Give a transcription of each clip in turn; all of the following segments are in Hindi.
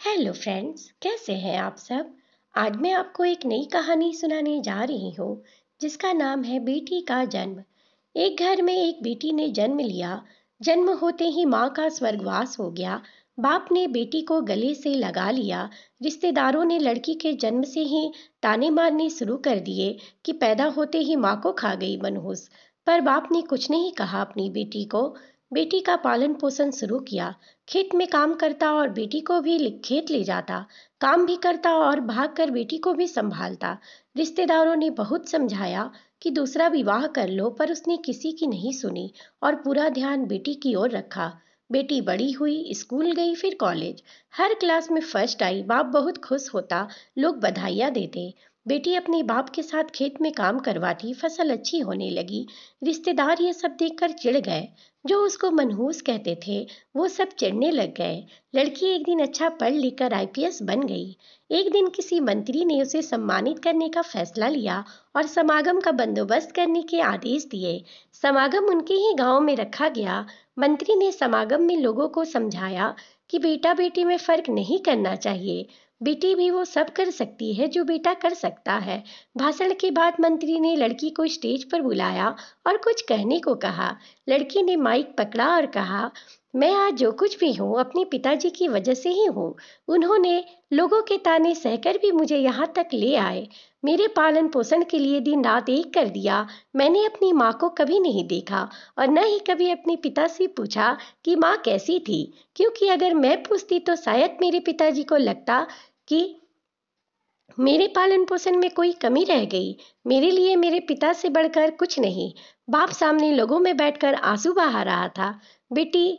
हेलो फ्रेंड्स, कैसे हैं आप सब। आज मैं आपको एक नई कहानी सुनाने जा रही हूँ जिसका नाम है बेटी का जन्म। एक घर में एक बेटी ने जन्म लिया। जन्म होते ही माँ का स्वर्गवास हो गया। बाप ने बेटी को गले से लगा लिया। रिश्तेदारों ने लड़की के जन्म से ही ताने मारने शुरू कर दिए कि पैदा होते ही माँ को खा गई मनहूस। पर बाप ने कुछ नहीं कहा अपनी बेटी को। बेटी का पालन पोषण शुरू किया। खेत में काम करता और बेटी को भी खेत ले जाता। काम भी करता और भागकर बेटी को भी संभालता। रिश्तेदारों ने बहुत समझाया कि दूसरा विवाह कर लो, पर उसने किसी की नहीं सुनी और पूरा ध्यान बेटी की ओर रखा। बेटी बड़ी हुई, स्कूल गई, फिर कॉलेज। हर क्लास में फर्स्ट आई। बाप बहुत खुश होता, लोग बधाइयाँ देते। बेटी अपने बाप के साथ खेत में काम करवाती, फसल अच्छी होने लगी। रिश्तेदार ये सब देखकर चिढ़ गए। जो उसको मनहूस कहते थे वो सब चिढ़ने लग गए। लड़की एक दिन अच्छा पढ़ लिख कर आईपीएस बन गई। एक दिन किसी मंत्री ने उसे सम्मानित करने का फैसला लिया और समागम का बंदोबस्त करने के आदेश दिए। समागम उनके ही गांव में रखा गया। मंत्री ने समागम में लोगों को समझाया कि बेटा बेटी में फर्क नहीं करना चाहिए। बेटी भी वो सब कर सकती है जो बेटा कर सकता है। भाषण के बाद मंत्री ने लड़की को स्टेज पर बुलाया और कुछ कहने को कहा। लड़की ने माइक पकड़ा और कहा, मैं आज जो कुछ भी हूँ अपने पिताजी की वजह से ही हूँ। उन्होंने लोगों के ताने सहकर भी मुझे यहाँ तक ले आए। मेरे पालन पोषण के लिए दिन रात एक कर दिया। मैंने अपनी माँ को कभी नहीं देखा और न ही कभी अपने पिता से पूछा कि माँ कैसी थी, क्योंकि अगर मैं पूछती तो शायद मेरे पिताजी को लगता कि मेरे पालन पोषण में कोई कमी रह गई। मेरे लिए मेरे पिता से बढ़कर कुछ नहीं। बाप सामने लोगों में बैठकर आंसू बहा रहा था। बेटी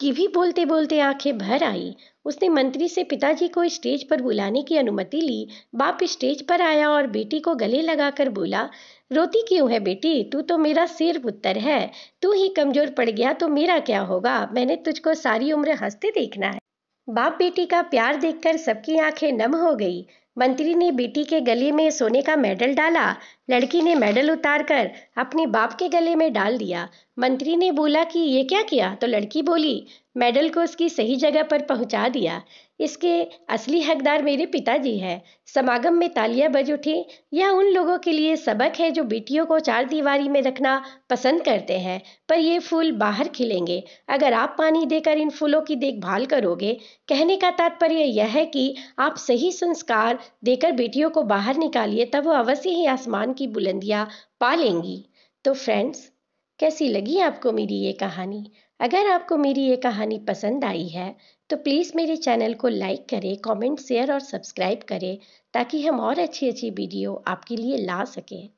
की भी बोलते बोलते आंखें भर आई। उसने मंत्री से पिताजी को स्टेज पर बुलाने की अनुमति ली। बाप स्टेज पर आया और बेटी को गले लगाकर बोला, रोती क्यों है बेटी, तू तो मेरा सिर पुत्र है। तू ही कमजोर पड़ गया तो मेरा क्या होगा। मैंने तुझको सारी उम्र हंसते देखना है। बाप बेटी का प्यार देखकर सबकी आंखें नम हो गई। मंत्री ने बेटी के गले में सोने का मेडल डाला। लड़की ने मेडल उतारकर अपने बाप के गले में डाल दिया। मंत्री ने बोला कि ये क्या किया, तो लड़की बोली, मेडल को उसकी सही जगह पर पहुंचा दिया। इसके असली हकदार मेरे पिताजी हैं। समागम में तालियां बज उठी। यह उन लोगों के लिए सबक है जो बेटियों को चार दीवारी में रखना पसंद करते हैं, पर ये फूल बाहर खिलेंगे अगर आप पानी देकर इन फूलों की देखभाल करोगे। कहने का तात्पर्य यह है कि आप सही संस्कार देकर बेटियों को बाहर निकालिए, तब वो अवश्य ही आसमान की बुलंदियां पा लेंगी। तो फ्रेंड्स, कैसी लगी आपको मेरी ये कहानी। अगर आपको मेरी ये कहानी पसंद आई है तो प्लीज़ मेरे चैनल को लाइक करें, कमेंट, शेयर और सब्सक्राइब करें ताकि हम और अच्छी अच्छी वीडियो आपके लिए ला सकें।